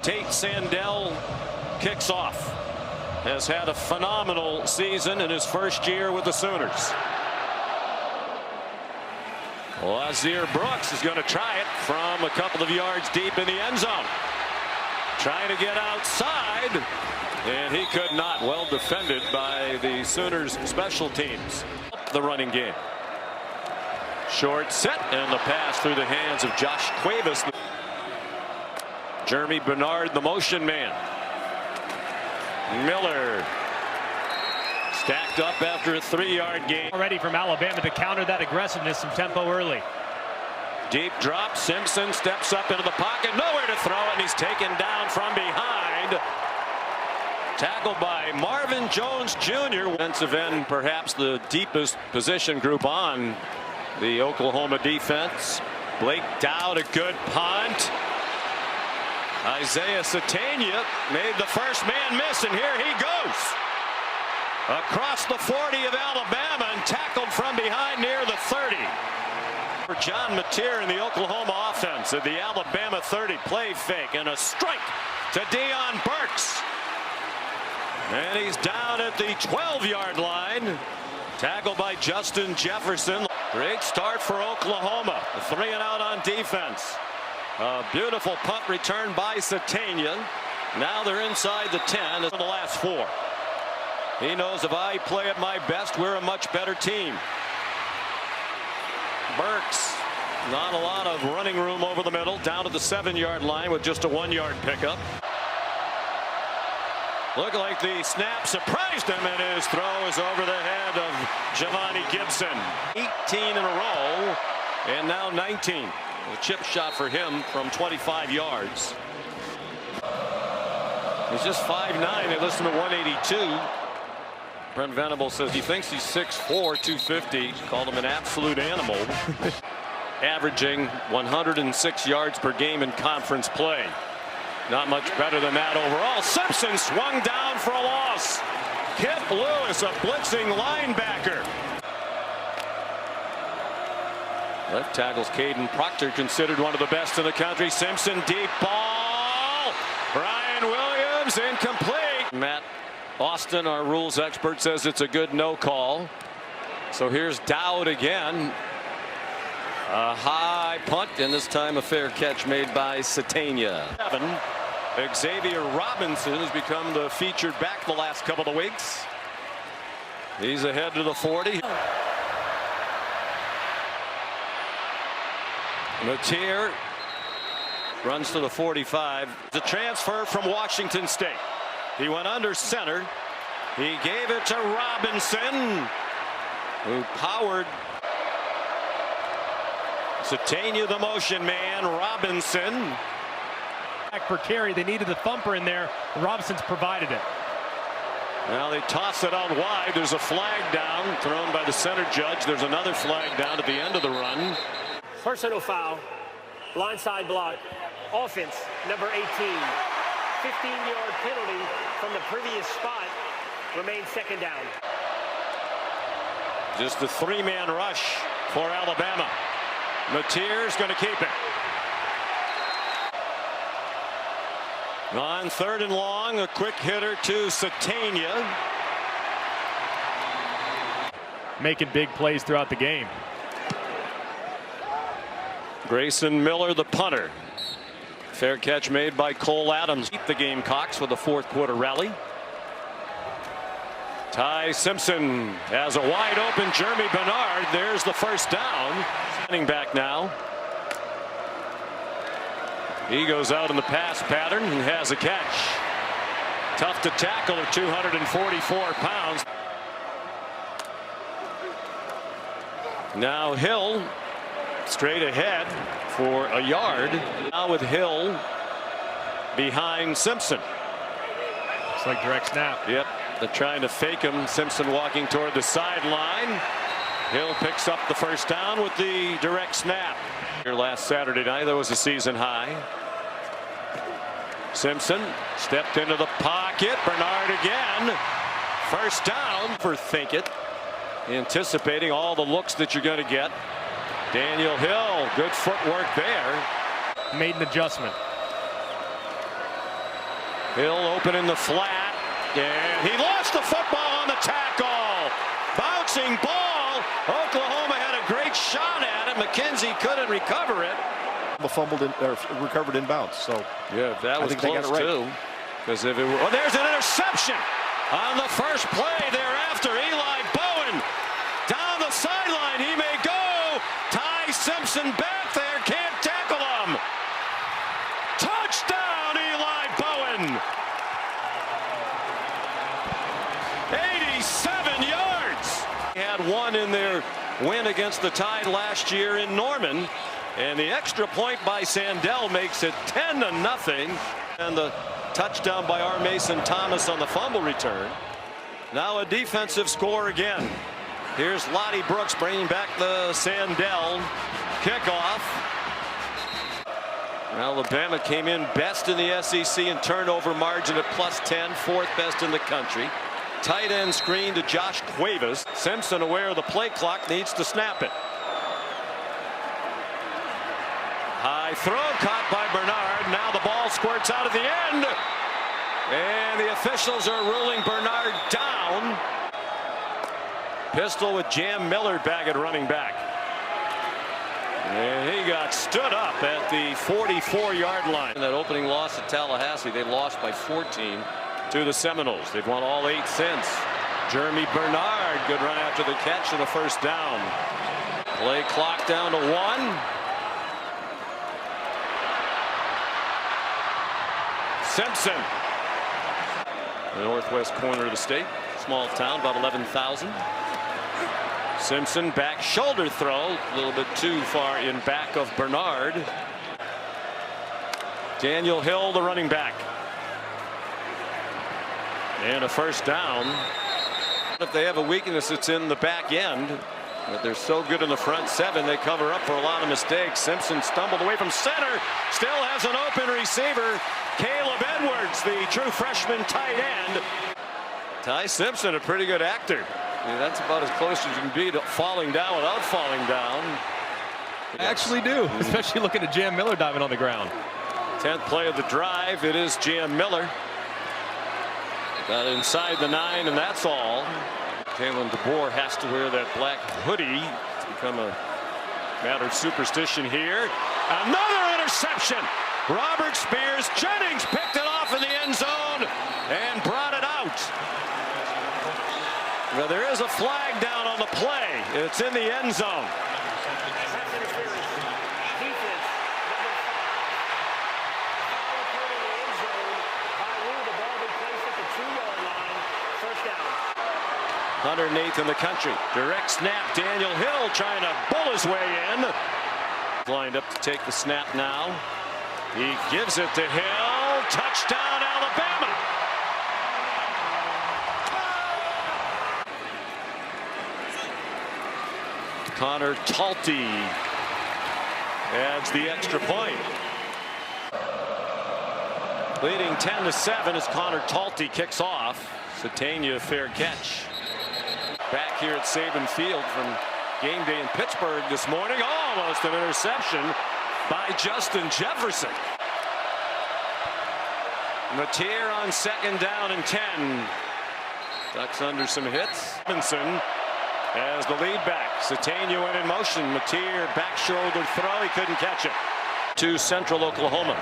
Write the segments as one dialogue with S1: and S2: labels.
S1: Tate Sandell kicks off. Has had a phenomenal season in his first year with the Sooners. Lazir Brooks is going to try it from a couple of yards deep in the end zone. Trying to get outside, and he could not. Well defended by the Sooners special teams. The running game. Short set, and the pass through the hands of Josh Cuevas. Jeremy Bernard, the motion man. Miller stacked up after a 3-yard gain.
S2: Already from Alabama to counter that aggressiveness, some tempo early.
S1: Deep drop. Simpson steps up into the pocket. Nowhere to throw it, and he's taken down from behind. Tackled by Marvin Jones Jr. Defensive end, perhaps the deepest position group on the Oklahoma defense. Blake Dowd, a good punt. Isaiah Satania made the first man miss, and here he goes. Across the 40 of Alabama and tackled from behind near the 30. For John Mateer in the Oklahoma offense at the Alabama 30. Play fake and a strike to Deion Burks. And he's down at the 12-yard line. Tackled by Justin Jefferson. Great start for Oklahoma. A 3-and-out on defense. A beautiful punt return by Satania. Now they're inside the 10 in the last 4. He knows if I play at my best, we're a much better team. Burks, not a lot of running room over the middle, down to the 7-yard line with just a 1-yard pickup. Looked like the snap surprised him, and his throw is over the head of Javani Gibson. 18 in a row, and now 19. A chip shot for him from 25 yards. He's just 5'9". They listen to 182. Brent Venable says he thinks he's 6'4", 250. Called him an absolute animal. Averaging 106 yards per game in conference play. Not much better than that overall. Simpson swung down for a loss. Kip Lewis, a blitzing linebacker. Left tackle's Caden Proctor, considered one of the best in the country. Simpson, deep ball. Brian Williams, incomplete. Matt Austin, our rules expert, says it's a good no call. So here's Dowd again. A high punt, and this time a fair catch made by Satania. Xavier Robinson has become the featured back the last couple of weeks. He's ahead to the 40. Mateer runs to the 45. The transfer from Washington State. He went under center. He gave it to Robinson, who powered. Satania, the motion man. Robinson.
S2: Back per carry. They needed the thumper in there. Robinson's provided it.
S1: Now they toss it out wide. There's a flag down thrown by the center judge. There's another flag down at the end of the run.
S3: Personal foul, blindside block, offense, number 18. 15-yard penalty from the previous spot, remains second down.
S1: Just a 3-man rush for Alabama. Mateer's going to keep it. On 3rd and long, a quick hitter to Satania.
S2: Making big plays throughout the game.
S1: Grayson Miller, the punter. Fair catch made by Cole Adams. Keep the Gamecocks with a 4th-quarter rally. Ty Simpson has a wide open Jeremy Bernard. There's the first down. Running back now. He goes out in the pass pattern and has a catch. Tough to tackle at 244 pounds. Now Hill straight ahead for a yard. Now with Hill behind Simpson.
S2: Looks like direct snap.
S1: Yep, they're trying to fake him. Simpson walking toward the sideline. Hill picks up the first down with the direct snap. Here last Saturday night, there was a season high. Simpson stepped into the pocket. Bernard again. First down for Thinkett. Anticipating all the looks that you're going to get. Daniel Hill, good footwork there.
S2: Made an adjustment.
S1: Hill open in the flat, and he lost the football on the tackle. Bouncing ball. Oklahoma had a great shot at it. McKenzie couldn't recover it.
S4: Fumbled in, or recovered in bounds. So
S1: yeah, that was close
S4: right.
S1: too. Because if it were, oh, there's an interception on the first play thereafter. Eli Bowen down the sideline. He may go. Ty Simpson back there, can't tackle him. Touchdown, Eli Bowen. 87 yards. They had one in their win against the Tide last year in Norman. And the extra point by Sandell makes it 10-0. And the touchdown by R. Mason Thomas on the fumble return. Now a defensive score again. Here's Lottie Brooks bringing back the Sandell kickoff. Alabama came in best in the SEC in turnover margin at +10, fourth best in the country. Tight end screen to Josh Cuevas. Simpson, aware of the play clock, needs to snap it. High throw caught by Bernard. Now the ball squirts out at the end. And the officials are ruling Bernard down. Pistol with Jam Miller back at running back. And he got stood up at the 44-yard line. In that opening loss at Tallahassee, they lost by 14 to the Seminoles. They've won all 8 since. Jeremy Bernard, good run after the catch and a first down. Play clock down to 1. Simpson, the northwest corner of the state, small town, about 11,000. Simpson back shoulder throw, a little bit too far in back of Bernard. Daniel Hill, the running back. And a first down. If they have a weakness, it's in the back end. But they're so good in the front 7, they cover up for a lot of mistakes. Simpson stumbled away from center, still has an open receiver. Caleb Edwards, the true freshman tight end. Ty Simpson, a pretty good actor. I mean, that's about as close as you can be to falling down without falling down.
S2: I actually do, especially looking at Jam Miller diving on the ground.
S1: 10th play of the drive, it is Jam Miller. Got inside the 9, and that's all. Kalen DeBoer has to wear that black hoodie. It's become a matter of superstition here. Another interception. Robert Spears Jennings picked it off in the end zone and brought it out. Now there is a flag down on the play. It's in the end zone.
S3: Defense, number 5. The ball be placed at the 2-yard line. First down.
S1: 108th in the country. Direct snap. Daniel Hill trying to bull his way in. Lined up to take the snap now. He gives it to Hill. Touchdown, Alabama. Connor Talty adds the extra point. Leading 10-7 as Connor Talty kicks off. Satania, fair catch. Back here at Saban Field from game day in Pittsburgh this morning. Almost an interception by Justin Jefferson. Mateer on 2nd down and 10. Ducks under some hits. Robinson as the lead back. Satania went in motion. Mateer back shoulder throw. He couldn't catch it. To Central Oklahoma.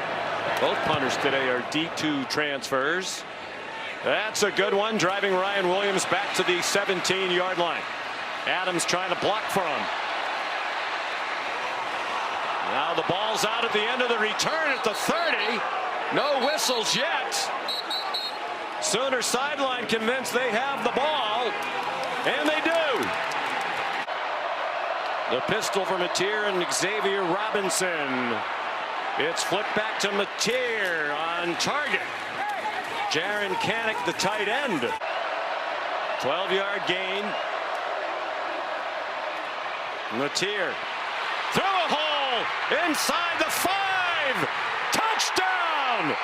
S1: Both punters today are D2 transfers. That's a good one, driving Ryan Williams back to the 17-yard line. Adams trying to block for him. Now the ball's out at the end of the return at the 30. No whistles yet. Sooner sideline convinced they have the ball, and they do. The pistol for Mateer and Xavier Robinson. It's flipped back to Mateer on target. Jaron Kanik, the tight end. 12-yard gain. Mateer. Through a hole. Inside the 5. Touchdown.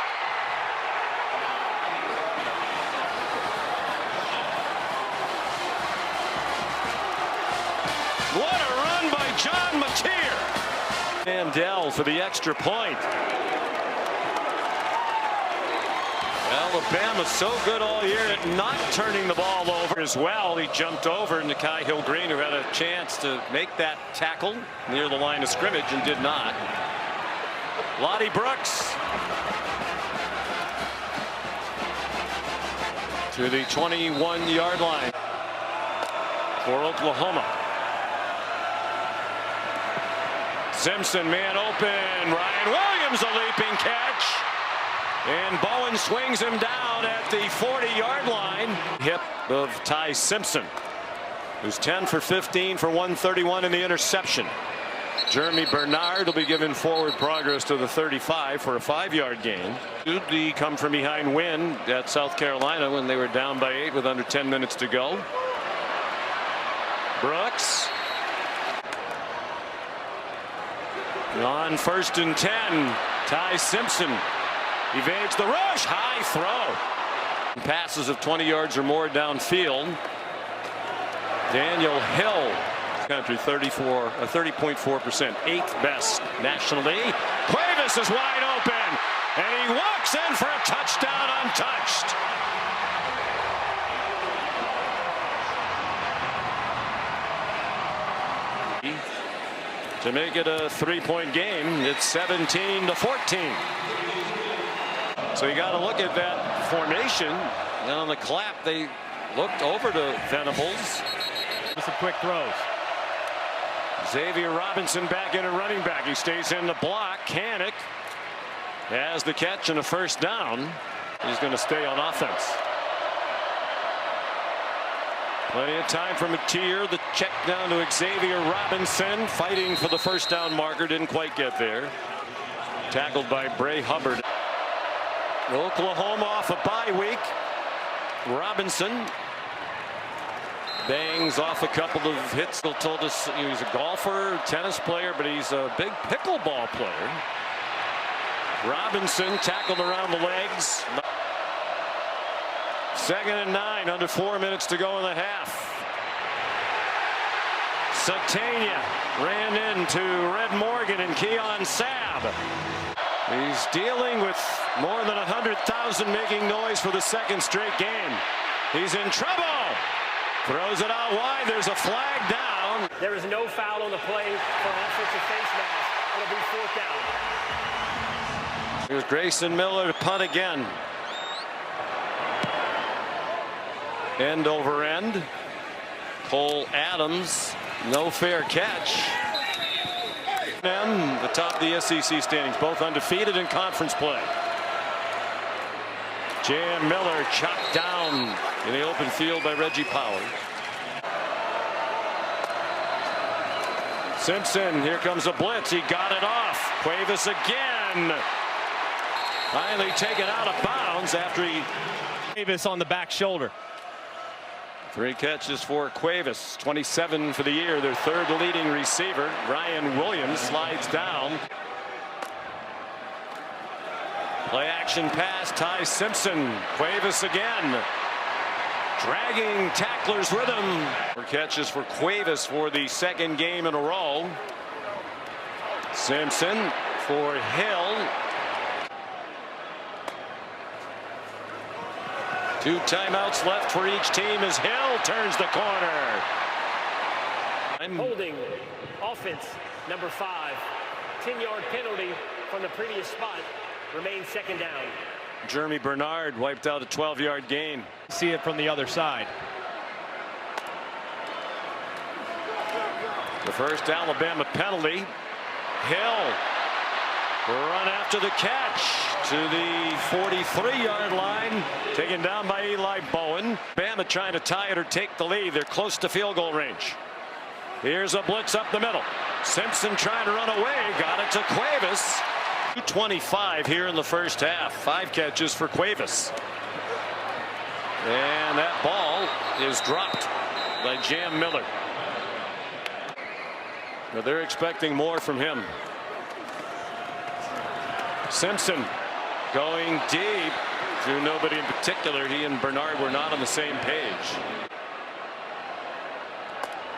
S1: What a run by John Mateer. Sandell for the extra point. Alabama so good all year at not turning the ball over as well. He jumped over Nikai Hill-Green, who had a chance to make that tackle near the line of scrimmage and did not. Lottie Brooks to the 21-yard line for Oklahoma. Simpson man open. Ryan Williams a leaping catch. And Bowen swings him down at the 40-yard line. Hip of Ty Simpson, who's 10 for 15 for 131 in the interception. Jeremy Bernard will be given forward progress to the 35 for a 5-yard gain. The come from behind win at South Carolina when they were down by 8 with under 10 minutes to go. Brooks on 1st and 10. Ty Simpson evades the rush. High throw. Passes of 20 yards or more downfield. Daniel Hill, country 30.4%, 8th best nationally. Cuevas is wide open, and he walks in for a touchdown untouched. To make it a 3-point game, it's 17-14. So you got to look at that formation. And on the clap, they looked over to Venables.
S2: With some quick throws.
S1: Xavier Robinson back in a running back. He stays in the block. Kanik has the catch and a first down. He's going to stay on offense. Plenty of time for Mateer. The check down to Xavier Robinson, fighting for the first down marker. Didn't quite get there. Tackled by Bray Hubbard. Oklahoma off a bye week. Robinson bangs off a couple of hits. They told us he's a golfer, tennis player, but he's a big pickleball player. Robinson tackled around the legs. 2nd and 9, under 4 minutes to go in the half. Satania ran into Red Morgan and Keon Sabb. He's dealing with more than 100,000 making noise for the 2nd straight game. He's in trouble. Throws it out wide. There's a flag down.
S3: There is no foul on the play for offensive face mask. It'll be 4th down.
S1: Here's Grayson Miller to punt again. End over end. Cole Adams, no fair catch. The top of the SEC standings, both undefeated in conference play. Jan Miller chopped down in the open field by Reggie Powers. Simpson, here comes a blitz. He got it off. Cuevas again. Finally taken out of bounds after he.
S2: Cuevas on the back shoulder.
S1: 3 catches for Cuevas, 27 for the year, their 3rd leading receiver. Ryan Williams slides down. Play action pass, Ty Simpson. Cuevas again. Dragging tacklers with him. 4 catches for Cuevas for the 2nd game in a row. Simpson for Hill. 2 timeouts left for each team as Hill turns the corner.
S3: Holding offense number 5. 10-yard penalty from the previous spot. Remains 2nd down.
S1: Jeremy Bernard wiped out a 12-yard gain.
S2: See it from the other side.
S1: The first Alabama penalty. Hill run after the catch to the 43-yard line, taken down by Eli Bowen. Bama trying to tie it or take the lead. They're close to field goal range. Here's a blitz up the middle. Simpson trying to run away, got it to Cuevas. 2:25 here in the first half. 5 catches for Cuevas. And that ball is dropped by Jam Miller. Now they're expecting more from him. Simpson going deep to nobody in particular. He and Bernard were not on the same page.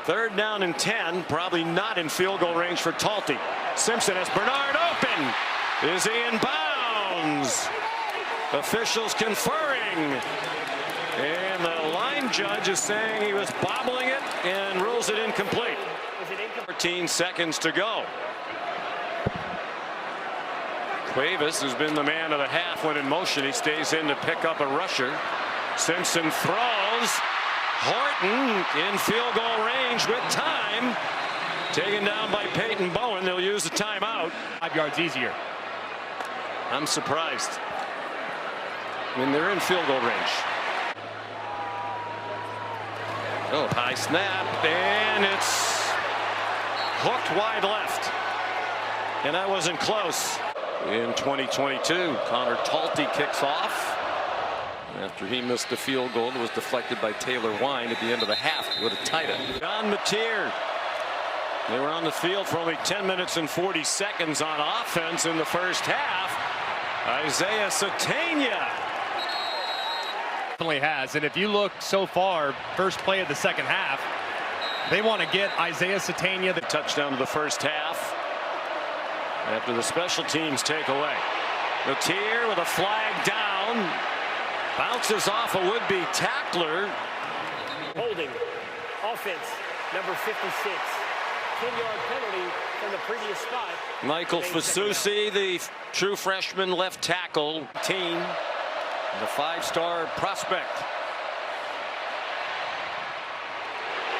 S1: 3rd down and 10, probably not in field goal range for Talty. Simpson has Bernard open. Is he in bounds? Officials conferring. And the line judge is saying he was bobbling it and rules it incomplete. 14 seconds to go. Cuevas has been the man of the half when in motion. He stays in to pick up a rusher. Simpson throws. Horton in field goal range with time. Taken down by Peyton Bowen. They'll use the timeout.
S2: 5 yards easier.
S1: I'm surprised. I mean, they're in field goal range. Oh, high snap, and it's hooked wide left. And that wasn't close. In 2022, Connor Talty kicks off after he missed the field goal that was deflected by Taylor Wine at the end of the half with a tight end. John Mateer. They were on the field for only 10 minutes and 40 seconds on offense in the first half. Isaiah Satania.
S2: Definitely has. And if you look so far, first play of the second half, they want to get Isaiah Satania the
S1: touchdown to the first half after the special teams takeaway. Mateer with a flag down. Bounces off a would-be tackler.
S3: Holding. Offense. Number 56. 10-yard penalty from the previous spot.
S1: Michael Fasusi, the true freshman left tackle. Team. The 5-star prospect.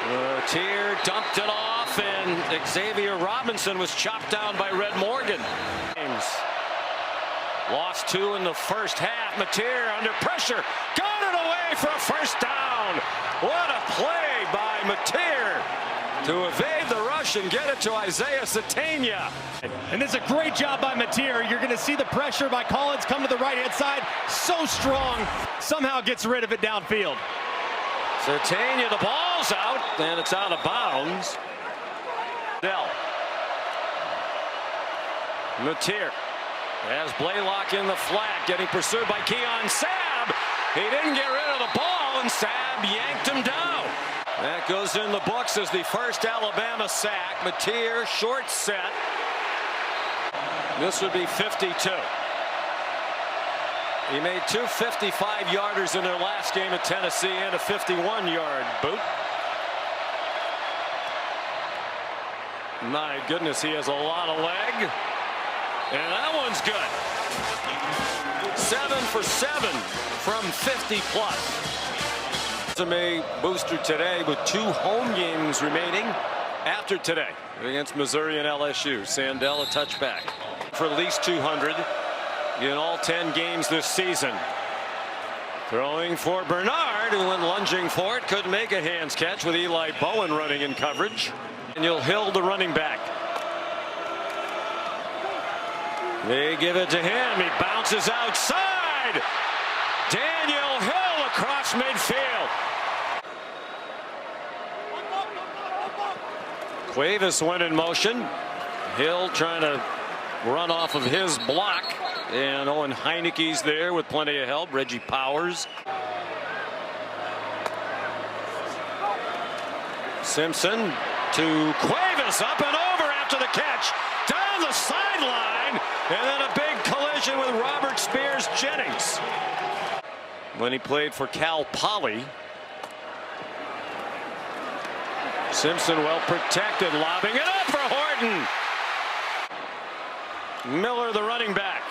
S1: Mateer dumped it off, and Xavier Robinson was chopped down by Red Morgan. Lost 2 in the first half. Mateer under pressure. Got it away for a first down. What a play by Mateer to evade the rush and get it to Isaiah Satania.
S2: And this is a great job by Mateer. You're going to see the pressure by Collins come to the right-hand side. So strong. Somehow gets rid of it downfield.
S1: Satania, the ball's out, and it's out of bounds. Dell. Mateer has Blaylock in the flat, getting pursued by Keon Sabb. He didn't get rid of the ball, and Sabb yanked him down. That goes in the books as the first Alabama sack. Mateer, short set. This would be 52. He made 2 55-yarders in their last game at Tennessee and a 51-yard boot. My goodness, he has a lot of leg. And that one's good. 7 for 7 from 50 plus. Resume booster today with 2 home games remaining after today against Missouri and LSU. Sandell a touchback for at least 200 in all 10 games this season. Throwing for Bernard, who went lunging for it, couldn't make a hands catch with Eli Bowen running in coverage. Daniel Hill, the running back. They give it to him. He bounces outside. Daniel Hill across midfield. Cuevas went in motion. Hill trying to run off of his block. And Owen Heineke's there with plenty of help. Reggie Powers. Simpson to Cuevas, up and over after the catch. Down the sideline. And then a big collision with Robert Spears Jennings. When he played for Cal Poly. Simpson well protected, lobbing it up for Horton. Miller, the running back.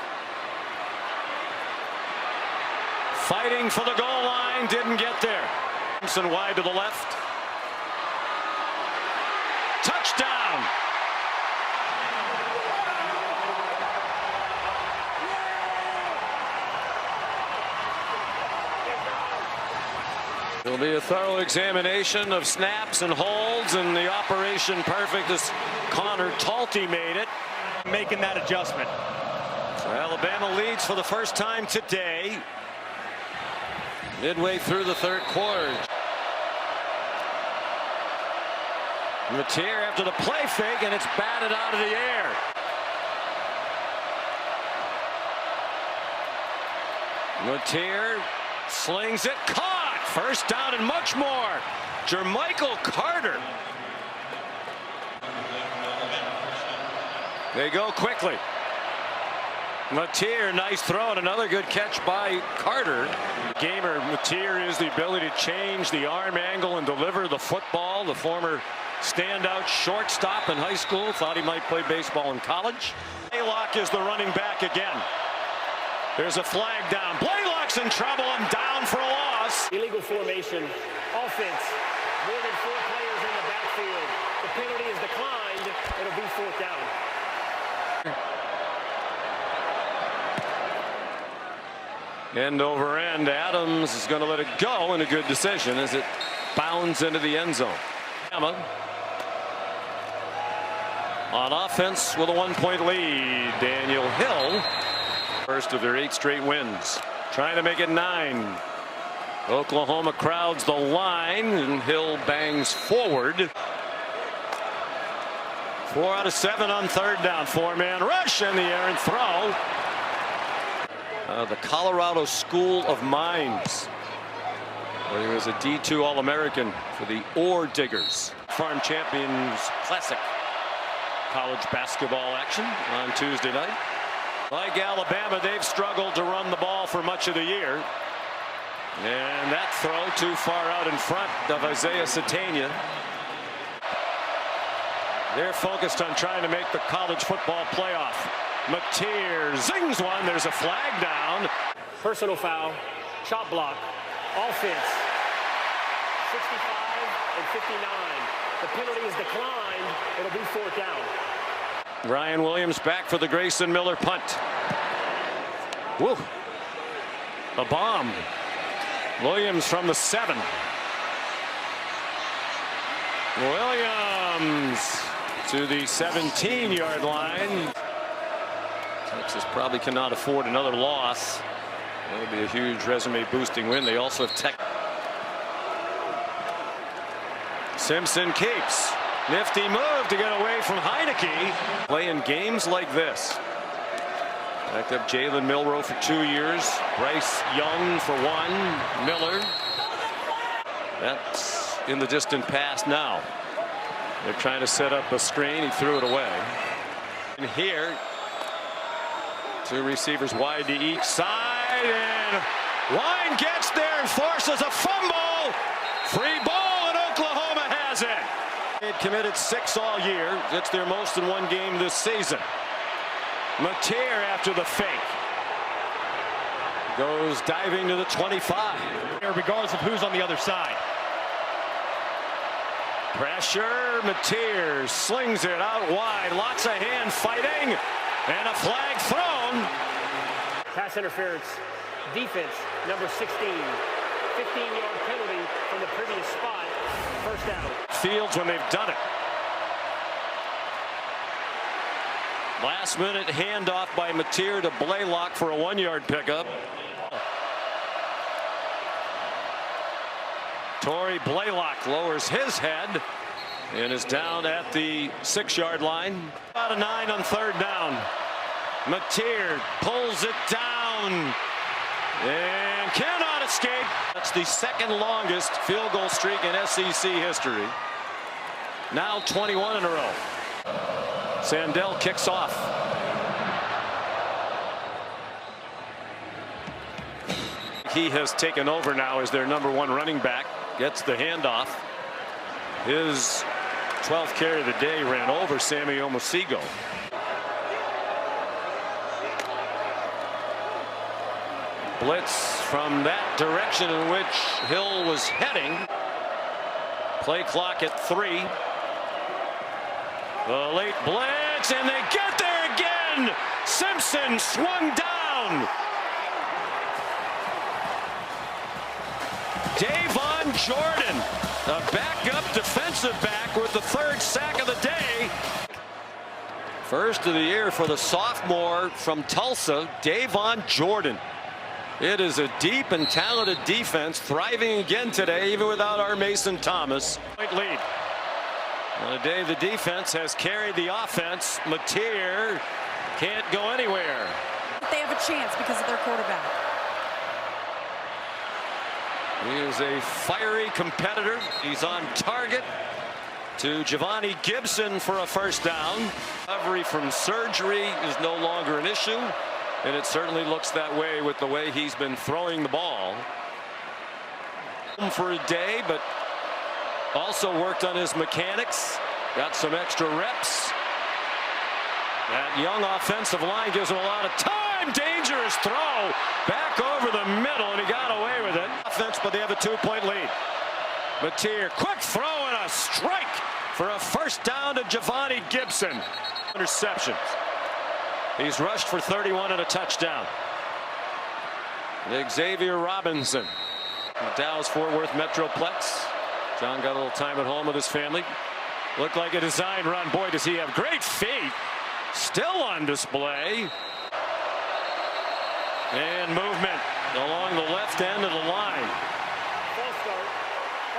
S1: Fighting for the goal line, didn't get there. Simpson wide to the left. Touchdown. There'll be a thorough examination of snaps and holds, and the operation perfect as Connor Talty made it.
S2: Making that adjustment.
S1: So Alabama leads for the first time today. Midway through the third quarter. Mateer after the play fake, and it's batted out of the air. Mateer slings it, caught. First down and much more. Jermichael Carter. They go quickly. Mateer, nice throw, and another good catch by Carter. Gamer Mateer is the ability to change the arm angle and deliver the football. The former standout shortstop in high school, thought he might play baseball in college. Blaylock is the running back again. There's a flag down. Blaylock's in trouble and down for a loss.
S3: Illegal formation, offense, more than 4 players in the backfield. The penalty is declined. It'll be 4th down.
S1: End over end. Adams is going to let it go, and a good decision as it bounds into the end zone. Bama on offense with a 1-point lead. Daniel Hill, first of their 8 straight wins, trying to make it 9. Oklahoma crowds the line, and Hill bangs forward. 4 out of 7 on 3rd down. 4-man rush and the errant throw. The Colorado School of Mines, where he was a D2 All-American for the Ore Diggers. Farm Champions Classic college basketball action on Tuesday night. Like Alabama, they've struggled to run the ball for much of the year. And that throw too far out in front of Isaiah Satania. They're focused on trying to make the college football playoff. Mateer zings one. There's a flag down.
S3: Personal foul, chop block, offense, 65 and 59. The penalty is declined. It'll be 4th down.
S1: Ryan Williams back for the Grayson Miller punt. Woo. A bomb. Williams from the 7. Williams to the 17-yard line. Texas probably cannot afford another loss. That'll be a huge resume boosting win. They also have Tech. Simpson keeps. Nifty move to get away from Heineke. Playing games like this. Backed up Jalen Milroe for 2 years. Bryce Young for 1. Miller. That's in the distant past now. They're trying to set up a screen. He threw it away. And here, 2 receivers wide to each side, and Wine gets there and forces a fumble. Free ball, and Oklahoma has it. They'd committed 6 all year. It's their most in 1 game this season. Mateer after the fake. Goes diving to the 25.
S2: Regardless of who's on the other side.
S1: Pressure. Mateer slings it out wide. Lots of hand fighting. And a flag thrown.
S3: Pass interference. Defense, number 16. 15-yard penalty from the previous spot. 1st down.
S1: Fields when they've done it. Last minute handoff by Mateer to Blaylock for a 1-yard pickup. Torrey Blaylock lowers his head and is down at the 6-yard line. About a 9 on 3rd down. Mateer pulls it down and cannot escape. That's the 2nd longest field goal streak in SEC history. Now 21 in a row. Sandell kicks off. He has taken over now as their number 1 running back. Gets the handoff. His 12th carry of the day ran over Sammy Omosigo. Blitz from that direction in which Hill was heading. Play clock at 3. The late blitz, and they get there again. Simpson swung down. Davon Jordan, a backup defensive back with the 3rd sack of the day. First of the year for the sophomore from Tulsa, Davon Jordan. It is a deep and talented defense, thriving again today, even without our Mason Thomas. Lead. On a day the defense has carried the offense. Mateer can't go anywhere.
S5: They have a chance because of their quarterback.
S1: He is a fiery competitor. He's on target to Giovanni Gibson for a 1st down. Recovery from surgery is no longer an issue. And it certainly looks that way with the way he's been throwing the ball. For a day, but also worked on his mechanics. Got some extra reps. That young offensive line gives him a lot of time. Dangerous throw. Back over the middle, and he got away with it. Offense, but they have a 2-point lead. Mateer, quick throw and a strike for a first down to Giovanni Gibson. Interceptions. He's rushed for 31 and a touchdown. Xavier Robinson. Dallas-Fort Worth Metroplex. John got a little time at home with his family. Looked like a design run. Boy, does he have great feet. Still on display. And movement along the left end of the line.
S3: False start.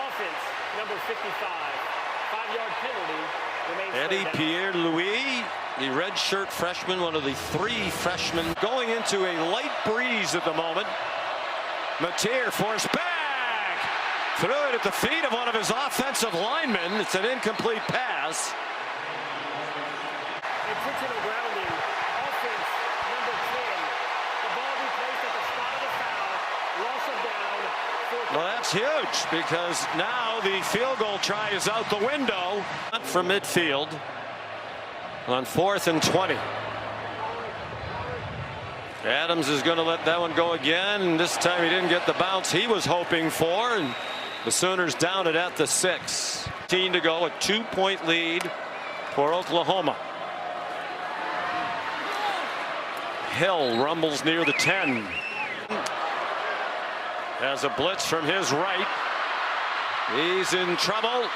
S3: Offense, number 55. 5-yard penalty. Remains
S1: Eddie
S3: third down.
S1: Pierre-Louis, the redshirt freshman, one of the 3 freshmen, going into a light breeze at the moment. Mateer forced back. Threw it at the feet of one of his offensive linemen. It's an incomplete pass.
S3: Intentional grounding. Offense, number 10. The ball be placed at the spot of the foul. Loss of down.
S1: Well, that's huge because now the field goal try is out the window from midfield on 4th and 20. Adams is going to let that one go again, and this time he didn't get the bounce he was hoping for, and the Sooners down it at the 6. 15 to go, a 2-point lead for Oklahoma. Hill rumbles near the 10. Has a blitz from his right. He's in trouble,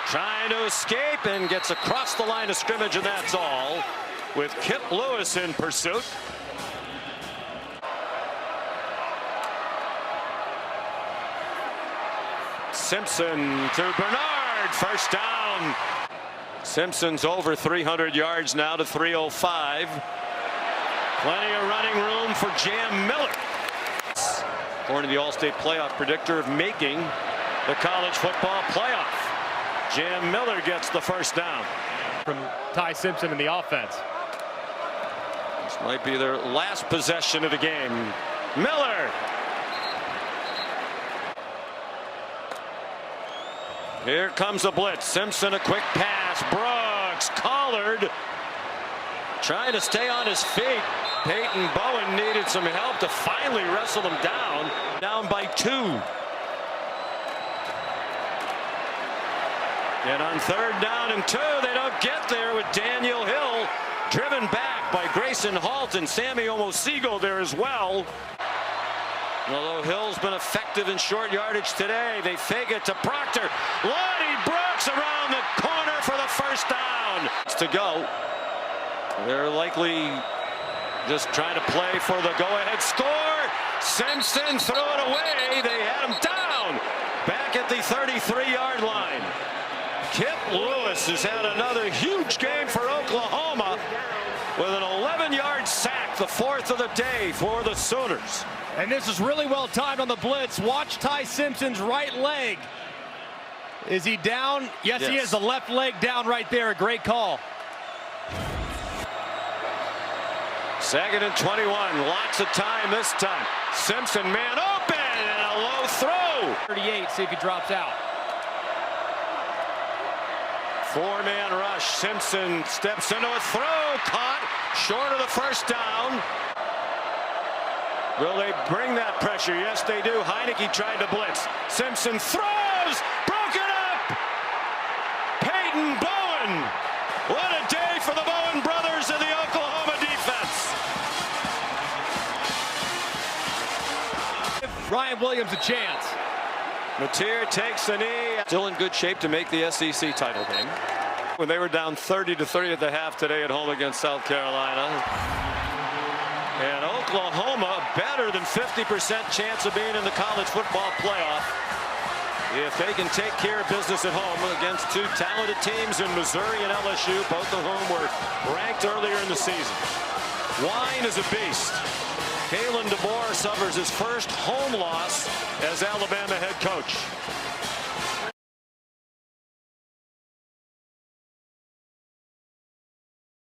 S1: trying to escape, and gets across the line of scrimmage, and that's all, with Kip Lewis in pursuit. Simpson to Bernard, first down. Simpson's over 300 yards now to 305. Plenty of running room for Jam Miller. According to the All-State Playoff predictor of making the college football playoff. Jam Miller gets the first down.
S2: From Ty Simpson in the offense.
S1: This might be their last possession of the game. Miller. Here comes a blitz. Simpson, a quick pass. Brooks collared. Trying to stay on his feet. Peyton Bowen needed some help to finally wrestle him down. Down by 2. And on 3rd down and 2, they don't get there with Daniel Hill driven back by Grayson Halt and Sammy Omosigo there as well. Although Hill's been effective in short yardage today, they fake it to Proctor. Lonnie Brooks around the corner for the first down. It's to go. They're likely just trying to play for the go-ahead score. Simpson threw it away. They had him down. Back at the 33-yard line. Kip Lewis has had another huge game for Oklahoma with an 11-yard sack, the 4th of the day for the Sooners.
S2: And this is really well timed on the blitz. Watch Ty Simpson's right leg. Is he down? Yes, he is. The left leg down right there. A great call.
S1: 2nd and 21. Lots of time this time. Simpson man open and a low throw.
S2: 38. See if he drops out.
S1: 4-man rush. Simpson steps into a throw. Caught short of the first down. Will they bring that pressure? Yes, they do. Heineke tried to blitz. Simpson throws. Broken up. Peyton Bowen. What a day for the Bowen brothers and the Oklahoma defense.
S2: Give Ryan Williams a chance.
S1: Mateer takes the knee. Still in good shape to make the SEC title game. When they were down 30-30 at the half today at home against South Carolina. And Oklahoma better than 50% chance of being in the college football playoff if they can take care of business at home against 2 talented teams in Missouri and LSU, both of whom were ranked earlier in the season. Wine is a beast. Kalen DeBoer suffers his first home loss as Alabama head coach.